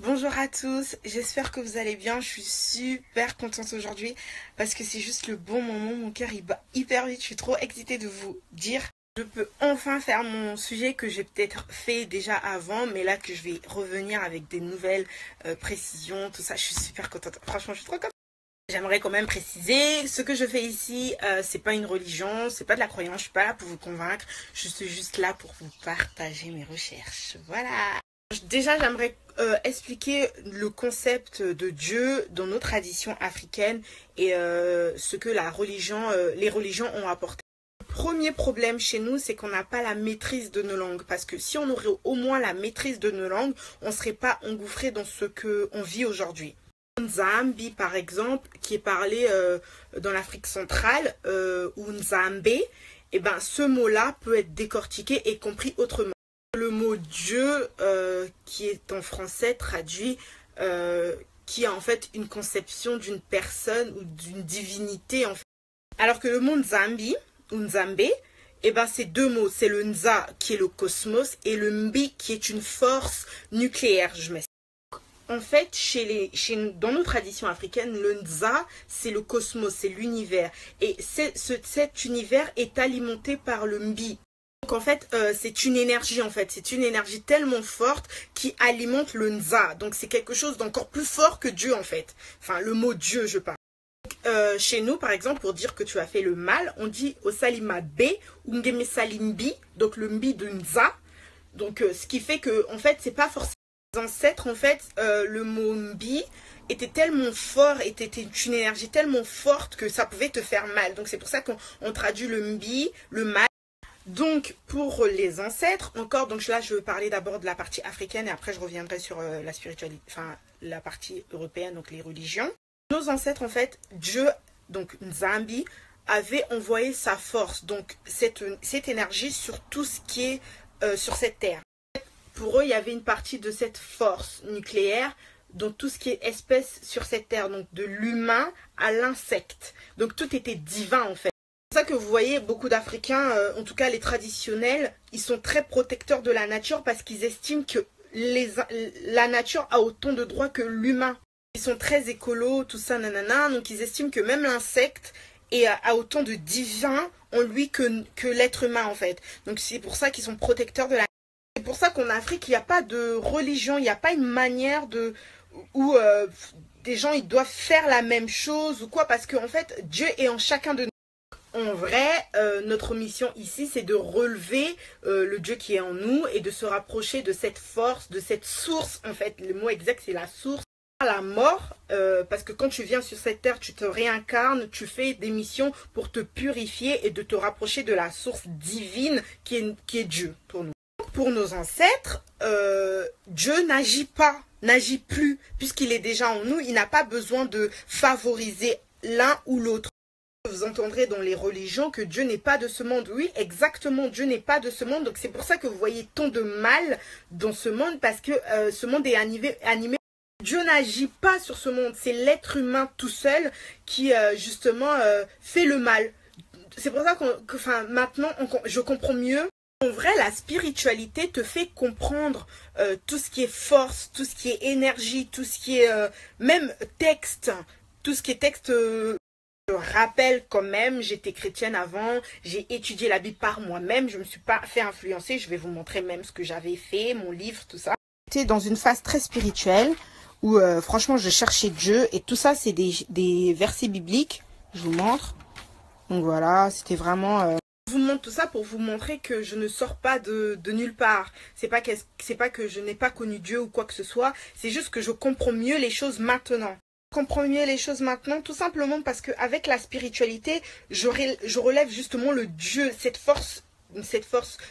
Bonjour à tous, j'espère que vous allez bien. Je suis super contente aujourd'hui parce que c'est juste le bon moment. Mon cœur il bat hyper vite. Je suis trop excitée de vous dire. Je peux enfin faire mon sujet que j'ai peut-être fait déjà avant, mais là que je vais revenir avec des nouvelles précisions, tout ça. Je suis super contente. Franchement, je suis trop contente. J'aimerais quand même préciser, ce que je fais ici, c'est pas une religion, c'est pas de la croyance, je suis pas là pour vous convaincre, je suis juste là pour vous partager mes recherches. Voilà. Déjà, j'aimerais expliquer le concept de Dieu dans nos traditions africaines et ce que les religions ont apporté. Le premier problème chez nous, c'est qu'on n'a pas la maîtrise de nos langues. Parce que si on aurait au moins la maîtrise de nos langues, on ne serait pas engouffré dans ce qu'on vit aujourd'hui. Nzambi, par exemple, qui est parlé dans l'Afrique centrale, ou Nzambe, et ben, ce mot-là peut être décortiqué et compris autrement. Le mot Dieu, qui est en français traduit, qui est en fait une conception d'une personne ou d'une divinité. En fait. Alors que le mot Nzambi, ou Nzambe, eh ben, c'est deux mots. C'est le Nza, qui est le cosmos, et le Mbi, qui est une force nucléaire. Je m'explique. En fait, dans nos traditions africaines, le Nza, c'est le cosmos, c'est l'univers. Et cet univers est alimenté par le Mbi. Donc en fait, c'est une énergie en fait. C'est une énergie tellement forte qui alimente le Nza. Donc c'est quelque chose d'encore plus fort que Dieu en fait. Enfin, le mot Dieu, je parle. Chez nous, par exemple, pour dire que tu as fait le mal, on dit Osalima B ou Ngeme Salimbi, donc le Mbi de Nza. Donc ce qui fait que en fait, c'est pas forcément les ancêtres, en fait, le mot Mbi était tellement fort, était une énergie tellement forte que ça pouvait te faire mal. Donc c'est pour ça qu'on traduit le Mbi, le mal. Donc pour les ancêtres, encore, donc là je veux parler d'abord de la partie africaine et après je reviendrai sur la spiritualité, enfin la partie européenne, donc les religions. Nos ancêtres en fait, Dieu, donc Nzambi, avait envoyé sa force, donc cette énergie sur tout ce qui est sur cette terre. Pour eux, il y avait une partie de cette force nucléaire, donc tout ce qui est espèce sur cette terre, donc de l'humain à l'insecte. Donc tout était divin en fait. C'est pour ça que vous voyez beaucoup d'Africains, en tout cas les traditionnels, ils sont très protecteurs de la nature parce qu'ils estiment que la nature a autant de droits que l'humain. Ils sont très écolos, tout ça, nanana, donc ils estiment que même l'insecte a autant de divin en lui que l'être humain en fait. Donc c'est pour ça qu'ils sont protecteurs de la nature. C'est pour ça qu'en Afrique, il n'y a pas de religion, il n'y a pas une manière où des gens ils doivent faire la même chose ou quoi, parce qu'en fait, Dieu est en chacun de nous. En vrai, notre mission ici, c'est de relever le Dieu qui est en nous et de se rapprocher de cette force, de cette source. En fait, le mot exact, c'est la source. La mort, parce que quand tu viens sur cette terre, tu te réincarnes, tu fais des missions pour te purifier et de te rapprocher de la source divine qui est Dieu pour nous. Pour nos ancêtres, Dieu n'agit plus, puisqu'il est déjà en nous, il n'a pas besoin de favoriser l'un ou l'autre. Vous entendrez dans les religions que Dieu n'est pas de ce monde. Oui, exactement, Dieu n'est pas de ce monde. Donc c'est pour ça que vous voyez tant de mal dans ce monde, parce que ce monde est animé. Dieu n'agit pas sur ce monde. C'est l'être humain tout seul qui, justement, fait le mal. C'est pour ça que maintenant, je comprends mieux. En vrai, la spiritualité te fait comprendre tout ce qui est force, tout ce qui est énergie, tout ce qui est même texte, tout ce qui est texte. Je rappelle quand même, j'étais chrétienne avant, j'ai étudié la Bible par moi-même, je ne me suis pas fait influencer, je vais vous montrer même ce que j'avais fait, mon livre, tout ça. J'étais dans une phase très spirituelle où franchement je cherchais Dieu et tout ça c'est des versets bibliques, je vous montre. Donc voilà, c'était vraiment... Je vous montre tout ça pour vous montrer que je ne sors pas de nulle part. C'est pas que je n'ai pas connu Dieu ou quoi que ce soit, c'est juste que je comprends mieux les choses maintenant. Comprends mieux les choses maintenant, tout simplement parce qu'avec la spiritualité, je relève justement le Dieu, cette force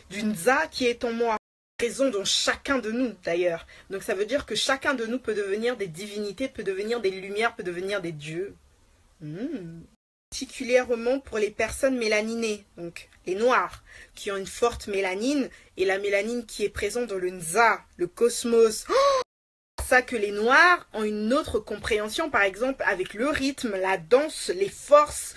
du Nza qui est en moi. Raison dans chacun de nous d'ailleurs. Donc ça veut dire que chacun de nous peut devenir des divinités, peut devenir des lumières, peut devenir des dieux. Particulièrement pour les personnes mélaninées, donc les noirs, qui ont une forte mélanine, et la mélanine qui est présente dans le Nza, le cosmos. Ça que les noirs ont une autre compréhension, par exemple avec le rythme, la danse, les forces,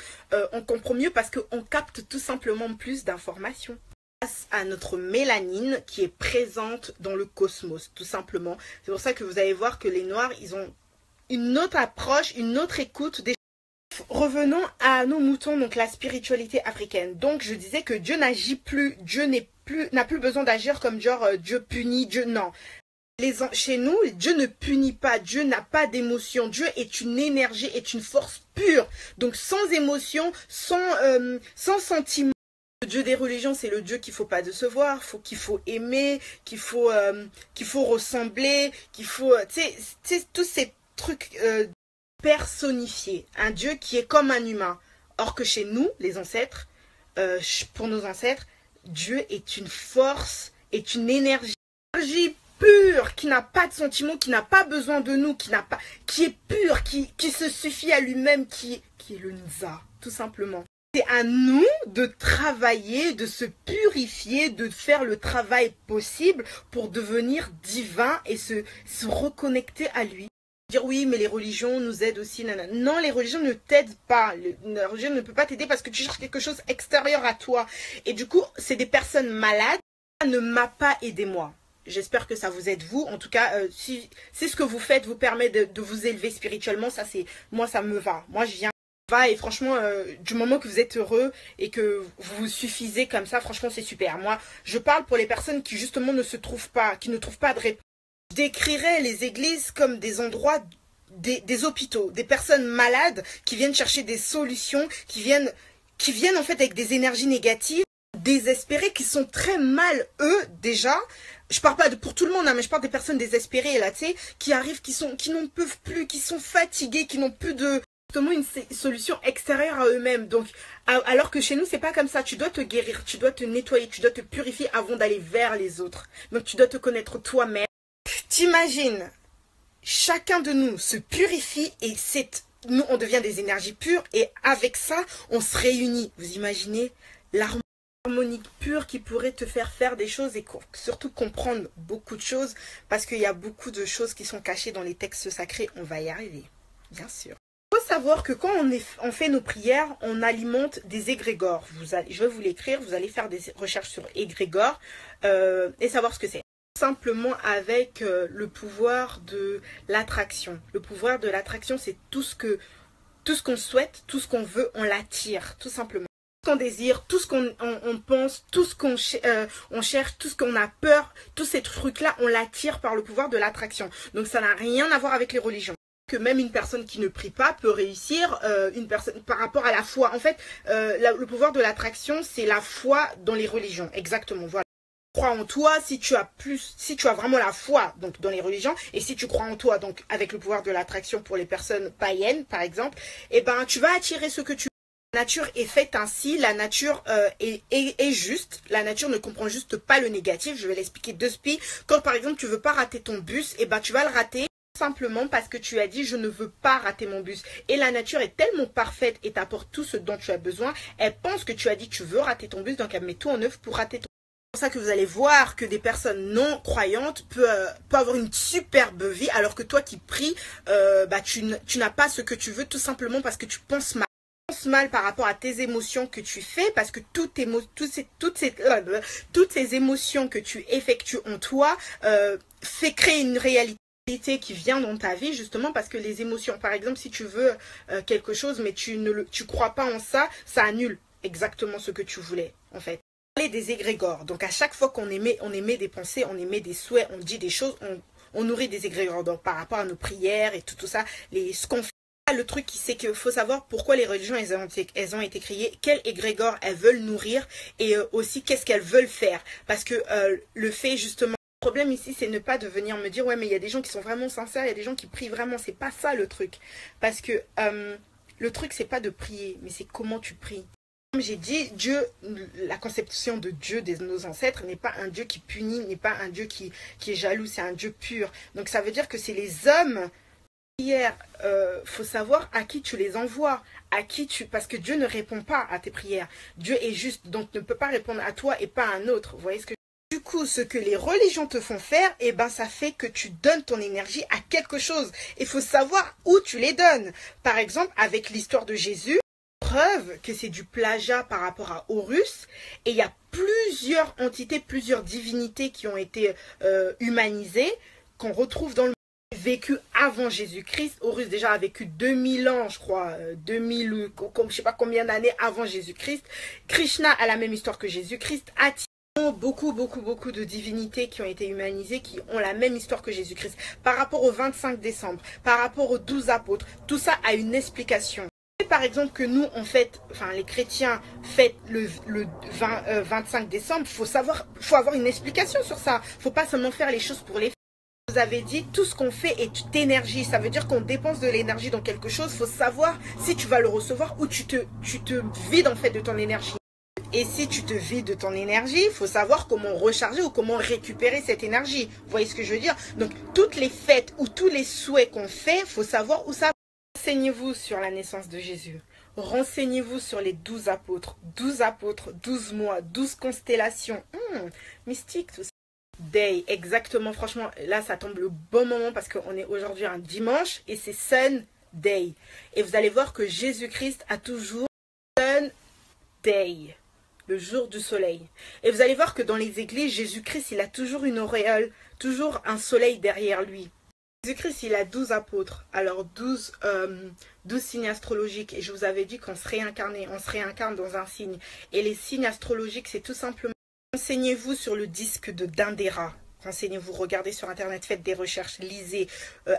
on comprend mieux parce qu'on capte tout simplement plus d'informations. grâce à notre mélanine qui est présente dans le cosmos, tout simplement. C'est pour ça que vous allez voir que les Noirs, ils ont une autre approche, une autre écoute des... Revenons à nos moutons, donc la spiritualité africaine. Donc je disais que Dieu n'agit plus, Dieu n'a plus besoin d'agir comme genre Dieu punit, Dieu non. Chez nous, Dieu ne punit pas, Dieu n'a pas d'émotion, Dieu est une énergie, est une force pure, donc sans émotion, sans sentiment. Le Dieu des religions, c'est le Dieu qu'il faut pas décevoir, qu'il faut aimer, qu'il faut ressembler, qu'il faut, tu sais, tous ces trucs personnifiés. Un Dieu qui est comme un humain. Or que chez nous, les ancêtres, pour nos ancêtres, Dieu est une force, est une énergie pure, qui n'a pas de sentiments, qui n'a pas besoin de nous, qui est pure, qui se suffit à lui-même, qui est le Nza, tout simplement. C'est à nous de travailler, de se purifier, de faire le travail possible pour devenir divin et se reconnecter à lui. Dire oui, mais les religions nous aident aussi. Nanana. Non, les religions ne t'aident pas. La religion ne peut pas t'aider parce que tu cherches quelque chose extérieur à toi. Et du coup, c'est des personnes malades. Ça ne m'a pas aidé moi. J'espère que ça vous aide vous. En tout cas, si ce que vous faites vous permet de vous élever spirituellement, ça c'est moi ça me va. Moi je viens et franchement du moment que vous êtes heureux et que vous vous suffisez comme ça, franchement c'est super. Moi, je parle pour les personnes qui justement ne se trouvent pas, qui ne trouvent pas de réponse. Je décrirais les églises comme des endroits des hôpitaux, des personnes malades qui viennent chercher des solutions, qui viennent en fait avec des énergies négatives, désespérés, qui sont très mal eux déjà. Je parle pas pour tout le monde, hein, mais je parle des personnes désespérées là, tu sais, qui arrivent, qui n'en peuvent plus, qui sont fatigués, qui n'ont plus de justement une solution extérieure à eux-mêmes. Donc, alors que chez nous, c'est pas comme ça. Tu dois te guérir, tu dois te nettoyer, tu dois te purifier avant d'aller vers les autres. Donc, tu dois te connaître toi-même. T'imagines, chacun de nous se purifie et nous, on devient des énergies pures et avec ça, on se réunit. Vous imaginez l'harmonie pure qui pourrait te faire des choses et surtout comprendre beaucoup de choses parce qu'il y a beaucoup de choses qui sont cachées dans les textes sacrés. On va y arriver, bien sûr. Il faut savoir que quand on fait nos prières, on alimente des égrégores. Je vais vous l'écrire, vous allez faire des recherches sur égrégores et savoir ce que c'est. Simplement avec le pouvoir de l'attraction. Le pouvoir de l'attraction, c'est tout ce qu'on souhaite, tout ce qu'on veut, on l'attire, tout simplement. Tout ce qu'on désire, tout ce qu'on pense, tout ce qu'on cherche, tout ce qu'on a peur, tous ces trucs-là, on l'attire par le pouvoir de l'attraction. Donc ça n'a rien à voir avec les religions. Que même une personne qui ne prie pas peut réussir, une personne par rapport à la foi. En fait, le pouvoir de l'attraction, c'est la foi dans les religions. Exactement, voilà. Crois en toi, si tu as vraiment la foi donc dans les religions, et si tu crois en toi donc avec le pouvoir de l'attraction pour les personnes païennes par exemple, et ben tu vas attirer ce que tu veux. La nature est faite ainsi, la nature est juste, la nature ne comprend juste pas le négatif. Je vais l'expliquer de suite. Quand par exemple tu veux pas rater ton bus, et ben tu vas le rater simplement parce que tu as dit je ne veux pas rater mon bus. Et la nature est tellement parfaite et t'apporte tout ce dont tu as besoin, elle pense que tu as dit tu veux rater ton bus, donc elle met tout en œuvre pour rater ton bus. C'est pour ça que vous allez voir que des personnes non croyantes peuvent avoir une superbe vie alors que toi qui pries, tu n'as pas ce que tu veux tout simplement parce que tu penses mal. Tu penses mal par rapport à tes émotions que tu fais parce que toutes ces émotions que tu effectues en toi fait créer une réalité qui vient dans ta vie justement parce que les émotions, par exemple si tu veux quelque chose mais tu crois pas en ça, ça annule exactement ce que tu voulais en fait. Des égrégores. Donc à chaque fois qu'on émet des pensées, on émet des souhaits, on dit des choses, on nourrit des égrégores. Donc par rapport à nos prières et tout ça, ce qu'on fait. Le truc c'est qu'il faut savoir pourquoi les religions elles ont été créées, quel égrégore elles veulent nourrir et aussi qu'est-ce qu'elles veulent faire. Parce que le fait justement, le problème ici c'est ne pas de venir me dire ouais mais il y a des gens qui sont vraiment sincères, il y a des gens qui prient vraiment, c'est pas ça le truc. Parce que le truc c'est pas de prier, mais c'est comment tu pries. Comme j'ai dit, Dieu, la conception de Dieu de nos ancêtres n'est pas un Dieu qui punit, n'est pas un Dieu qui est jaloux, c'est un Dieu pur. Donc ça veut dire que c'est les hommes. Hier, faut savoir à qui tu les envoies, parce que Dieu ne répond pas à tes prières. Dieu est juste, donc ne peut pas répondre à toi et pas à un autre. Vous voyez ce que du coup, ce que les religions te font faire, eh ben, ça fait que tu donnes ton énergie à quelque chose. Il faut savoir où tu les donnes. Par exemple, avec l'histoire de Jésus. preuve que c'est du plagiat par rapport à Horus. Et il y a plusieurs entités, plusieurs divinités qui ont été humanisées, qu'on retrouve dans le monde, vécu avant Jésus-Christ. Horus déjà a vécu 2000 ans, je crois, 2000, je sais pas combien d'années avant Jésus-Christ. Krishna a la même histoire que Jésus-Christ. Beaucoup de divinités qui ont été humanisées, qui ont la même histoire que Jésus-Christ. Par rapport au 25 décembre, par rapport aux 12 apôtres, tout ça a une explication. Par exemple que nous, on fête, enfin les chrétiens fêtent le 25 décembre, faut avoir une explication sur ça. Faut pas seulement faire les choses pour les faire. Vous avez dit, tout ce qu'on fait est énergie. Ça veut dire qu'on dépense de l'énergie dans quelque chose. Faut savoir si tu vas le recevoir ou tu te vides en fait de ton énergie. Et si tu te vides de ton énergie, il faut savoir comment recharger ou comment récupérer cette énergie. Vous voyez ce que je veux dire? Donc, toutes les fêtes ou tous les souhaits qu'on fait, il faut savoir où ça va. Renseignez-vous sur la naissance de Jésus. Renseignez-vous sur les 12 apôtres. 12 mois, 12 constellations. Mystique tout ça. Day, exactement. Franchement, là, ça tombe le bon moment parce qu'on est aujourd'hui un dimanche et c'est Sunday. Et vous allez voir que Jésus-Christ a toujours Sunday. Le jour du soleil. Et vous allez voir que dans les églises, Jésus-Christ, il a toujours une auréole, toujours un soleil derrière lui. Jésus-Christ, il a 12 apôtres, alors 12 signes astrologiques. Et je vous avais dit qu'on se réincarnait, on se réincarne dans un signe. Et les signes astrologiques, c'est tout simplement... Renseignez-vous sur le disque de Dendera. Renseignez-vous, regardez sur Internet, faites des recherches, lisez,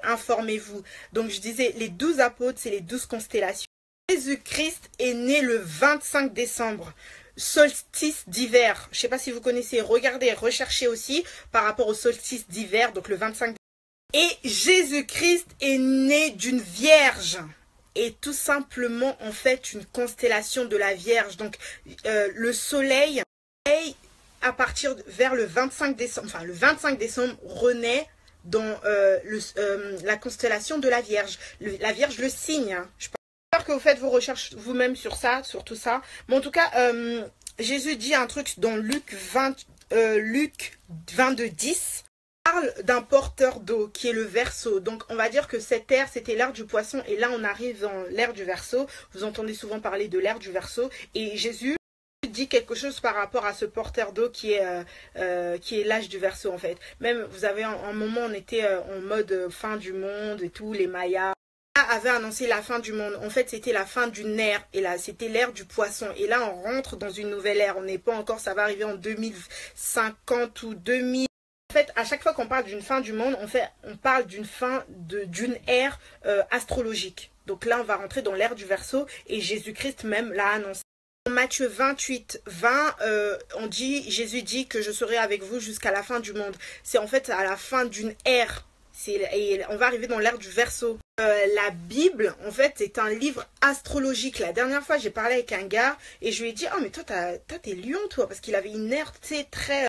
informez-vous. Donc je disais, les 12 apôtres, c'est les 12 constellations. Jésus-Christ est né le 25 décembre. Solstice d'hiver, je ne sais pas si vous connaissez, regardez, recherchez aussi par rapport au solstice d'hiver, donc le 25 décembre. Et Jésus-Christ est né d'une vierge, et tout simplement en fait une constellation de la Vierge. Donc le soleil, à partir vers le 25 décembre, enfin le 25 décembre renaît dans la constellation de la Vierge. La Vierge, le signe, hein. J'espère que vous faites vos recherches vous-même sur ça, sur tout ça. Mais en tout cas, Jésus dit un truc dans Luc 22, 10. Parle d'un porteur d'eau qui est le Verseau. Donc on va dire que cette ère, c'était l'ère du poisson. Et là, on arrive dans l'ère du Verseau. Vous entendez souvent parler de l'ère du Verseau. Et Jésus dit quelque chose par rapport à ce porteur d'eau qui est l'âge du Verseau en fait. Même, vous avez un moment, on était en mode fin du monde et tout, les Mayas avait annoncé la fin du monde. En fait, c'était la fin d'une ère. Et là, c'était l'ère du poisson. Et là, on rentre dans une nouvelle ère. On n'est pas encore, ça va arriver en 2050 ou 2000. En fait, à chaque fois qu'on parle d'une fin du monde, on parle d'une fin d'une ère astrologique. Donc là, on va rentrer dans l'ère du Verseau. Et Jésus-Christ même l'a annoncé. En Matthieu 28, 20, Jésus dit que je serai avec vous jusqu'à la fin du monde. C'est en fait à la fin d'une ère. Et on va arriver dans l'ère du Verseau. La Bible, en fait, c'est un livre astrologique. La dernière fois, j'ai parlé avec un gars et je lui ai dit, oh mais toi, t'es lion, toi, parce qu'il avait une air, tu sais, très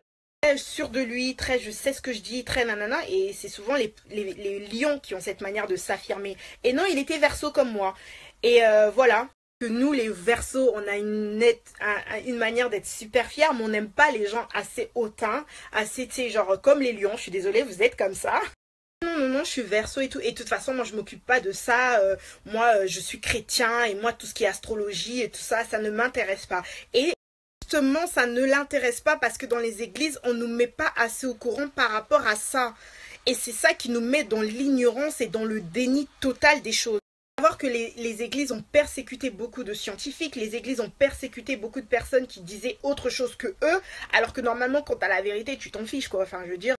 sûr de lui, très je sais ce que je dis, très nanana. Et c'est souvent les lions qui ont cette manière de s'affirmer. Et non, il était Verseau comme moi. Et voilà. Que nous, les Verseaux, on a une manière d'être super fiers, mais on n'aime pas les gens assez hautains, assez, tu sais, genre comme les lions. Je suis désolée, vous êtes comme ça. Non, je suis Verseau et tout. Et de toute façon, moi, je m'occupe pas de ça. Moi, je suis chrétien et moi, tout ce qui est astrologie et tout ça, ça ne m'intéresse pas. Et justement, ça ne l'intéresse pas parce que dans les églises, on ne nous met pas assez au courant par rapport à ça. Et c'est ça qui nous met dans l'ignorance et dans le déni total des choses. Il faut savoir que les églises ont persécuté beaucoup de scientifiques, les églises ont persécuté beaucoup de personnes qui disaient autre chose que eux, alors que normalement, quand tu as la vérité, tu t'en fiches, quoi. Enfin, je veux dire,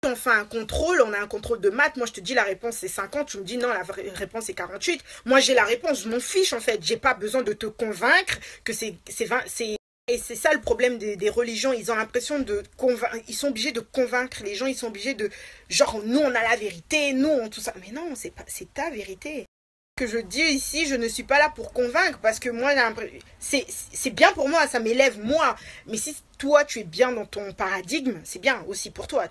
on fait un contrôle, on a un contrôle de maths, moi je te dis la réponse c'est 50, tu me dis non la réponse c'est 48, moi j'ai la réponse, je m'en fiche en fait, j'ai pas besoin de te convaincre que c'est 20, et c'est ça le problème des religions, ils ont l'impression de convaincre, ils sont obligés de convaincre les gens, ils sont obligés de, genre nous on a la vérité, nous on tout ça, mais non c'est ta vérité. Que je dis ici, je ne suis pas là pour convaincre parce que moi c'est bien pour moi, ça m'élève moi, mais si toi tu es bien dans ton paradigme, c'est bien aussi pour toi.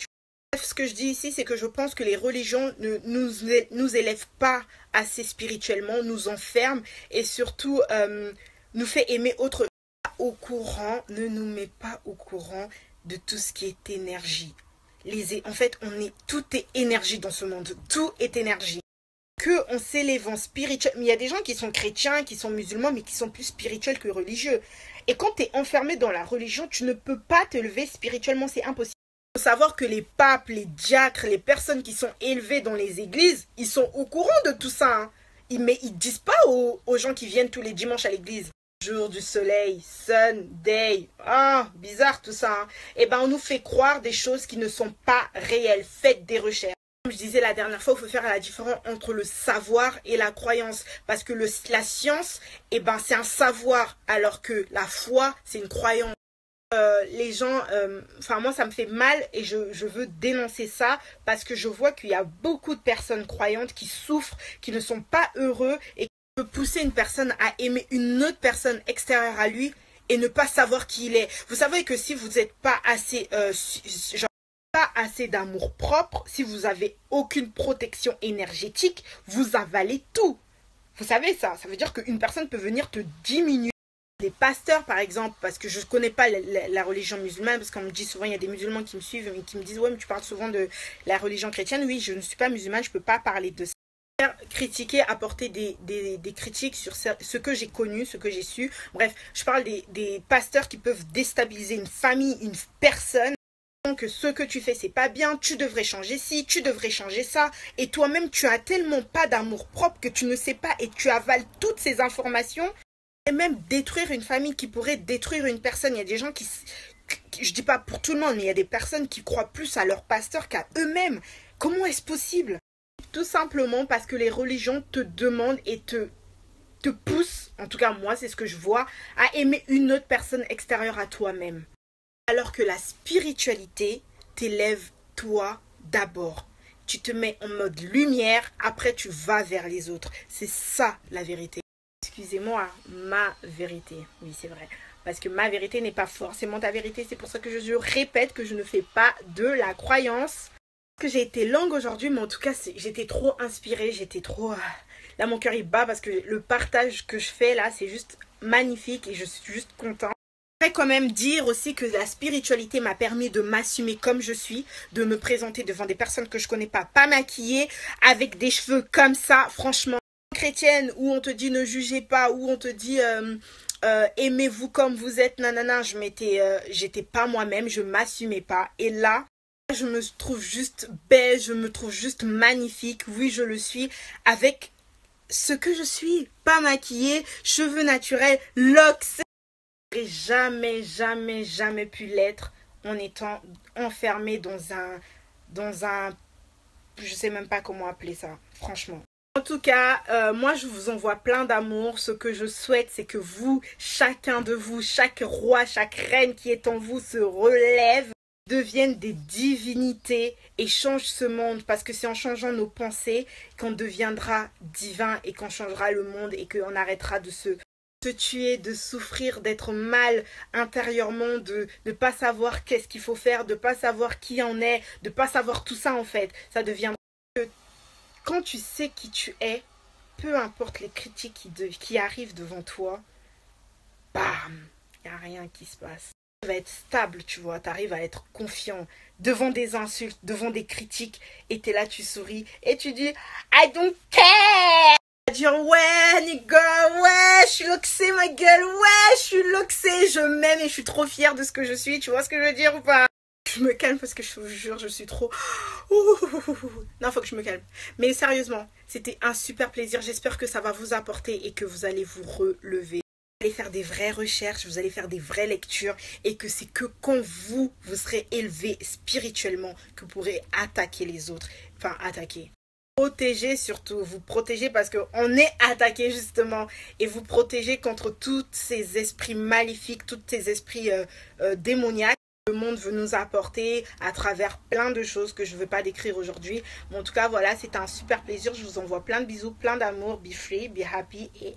Ce que je dis ici, c'est que je pense que les religions ne nous élèvent pas assez spirituellement, nous enferment et surtout nous fait aimer autre au courant, ne nous met pas au courant de tout ce qui est énergie. En fait, tout est énergie dans ce monde, tout est énergie. qu'on s'élève en spirituel. Mais il y a des gens qui sont chrétiens, qui sont musulmans, mais qui sont plus spirituels que religieux. Et quand tu es enfermé dans la religion, tu ne peux pas te lever spirituellement, c'est impossible. Il faut savoir que les papes, les diacres, les personnes qui sont élevées dans les églises, ils sont au courant de tout ça. Hein. Mais ils ne disent pas aux gens qui viennent tous les dimanches à l'église. Jour du soleil, Sunday, ah, bizarre tout ça. Hein. Eh ben, on nous fait croire des choses qui ne sont pas réelles. Faites des recherches. Comme je disais la dernière fois, il faut faire la différence entre le savoir et la croyance. Parce que la science, eh ben, c'est un savoir, alors que la foi, c'est une croyance. Les gens, enfin moi ça me fait mal et je veux dénoncer ça parce que je vois qu'il y a beaucoup de personnes croyantes qui souffrent, qui ne sont pas heureux et qui peuvent pousser une personne à aimer une autre personne extérieure à lui et ne pas savoir qui il est. Vous savez que si vous n'êtes pas assez, pas assez d'amour propre, si vous n'avez aucune protection énergétique, vous avalez tout. Vous savez ça, ça veut dire qu'une personne peut venir te diminuer. Les pasteurs par exemple, parce que je ne connais pas la religion musulmane, parce qu'on me dit souvent, il y a des musulmans qui me suivent et qui me disent ouais mais tu parles souvent de la religion chrétienne. Oui, je ne suis pas musulmane, je ne peux pas parler de ça. Critiquer, apporter des critiques sur ce que j'ai connu, ce que j'ai su. Bref, je parle des pasteurs qui peuvent déstabiliser une famille, une personne. Donc ce que tu fais c'est pas bien, tu devrais changer ci, tu devrais changer ça. Et toi-même tu as tellement pas d'amour propre que tu ne sais pas et tu avales toutes ces informations. Et même détruire une famille qui pourrait détruire une personne. Il y a des gens qui je dis pas pour tout le monde, mais il y a des personnes qui croient plus à leur pasteur qu'à eux-mêmes. Comment est-ce possible? Tout simplement parce que les religions te demandent et te poussent, en tout cas moi c'est ce que je vois, à aimer une autre personne extérieure à toi-même. Alors que la spiritualité t'élève toi d'abord. Tu te mets en mode lumière, après tu vas vers les autres. C'est ça la vérité. Excusez-moi, ma vérité. Oui, c'est vrai. Parce que ma vérité n'est pas forcément ta vérité. C'est pour ça que je répète que je ne fais pas de la croyance. Parce que j'ai été longue aujourd'hui, mais en tout cas, j'étais trop inspirée. J'étais trop... Là, mon cœur, il bat parce que le partage que je fais, là, c'est juste magnifique et je suis juste contente. Je voudrais quand même dire aussi que la spiritualité m'a permis de m'assumer comme je suis, de me présenter devant des personnes que je connais pas maquillées, avec des cheveux comme ça, franchement. Chrétienne où on te dit ne jugez pas, où on te dit aimez-vous comme vous êtes, nanana, j'étais pas moi-même, je m'assumais pas. Et là, je me trouve juste belle, je me trouve juste magnifique, oui je le suis, avec ce que je suis, pas maquillée, cheveux naturels, locks. J'ai jamais pu l'être en étant enfermée dans un, je sais même pas comment appeler ça, franchement. En tout cas, moi je vous envoie plein d'amour. Ce que je souhaite, c'est que vous, chacun de vous, chaque roi, chaque reine qui est en vous se relève, devienne des divinités et change ce monde. Parce que c'est en changeant nos pensées qu'on deviendra divin et qu'on changera le monde et qu'on arrêtera de se tuer, de souffrir, d'être mal intérieurement, de ne pas savoir qu'est-ce qu'il faut faire, de ne pas savoir qui en est, de ne pas savoir tout ça en fait. Ça deviendra... Quand tu sais qui tu es, peu importe les critiques qui arrivent devant toi, bam, il n'y a rien qui se passe. Tu vas être stable, tu vois, tu arrives à être confiant devant des insultes, devant des critiques, et tu es là, tu souris, et tu dis « I don't care !» Dire « Ouais, nigga, ouais, je suis loxée, ma gueule, ouais, je suis loxée, je m'aime et je suis trop fière de ce que je suis, tu vois ce que je veux dire ou pas ?» Je me calme parce que je vous jure, je suis trop... Non, faut que je me calme. Mais sérieusement, c'était un super plaisir. J'espère que ça va vous apporter et que vous allez vous relever. Vous allez faire des vraies recherches, vous allez faire des vraies lectures et que c'est que quand vous serez élevé spirituellement que vous pourrez attaquer les autres. Enfin, attaquer. Protéger surtout, vous protéger parce qu'on est attaqué justement et vous protéger contre tous ces esprits maléfiques, tous ces esprits démoniaques. Le monde veut nous apporter à travers plein de choses que je ne veux pas décrire aujourd'hui. Mais en tout cas, voilà, c'était un super plaisir. Je vous envoie plein de bisous, plein d'amour. Be free, be happy et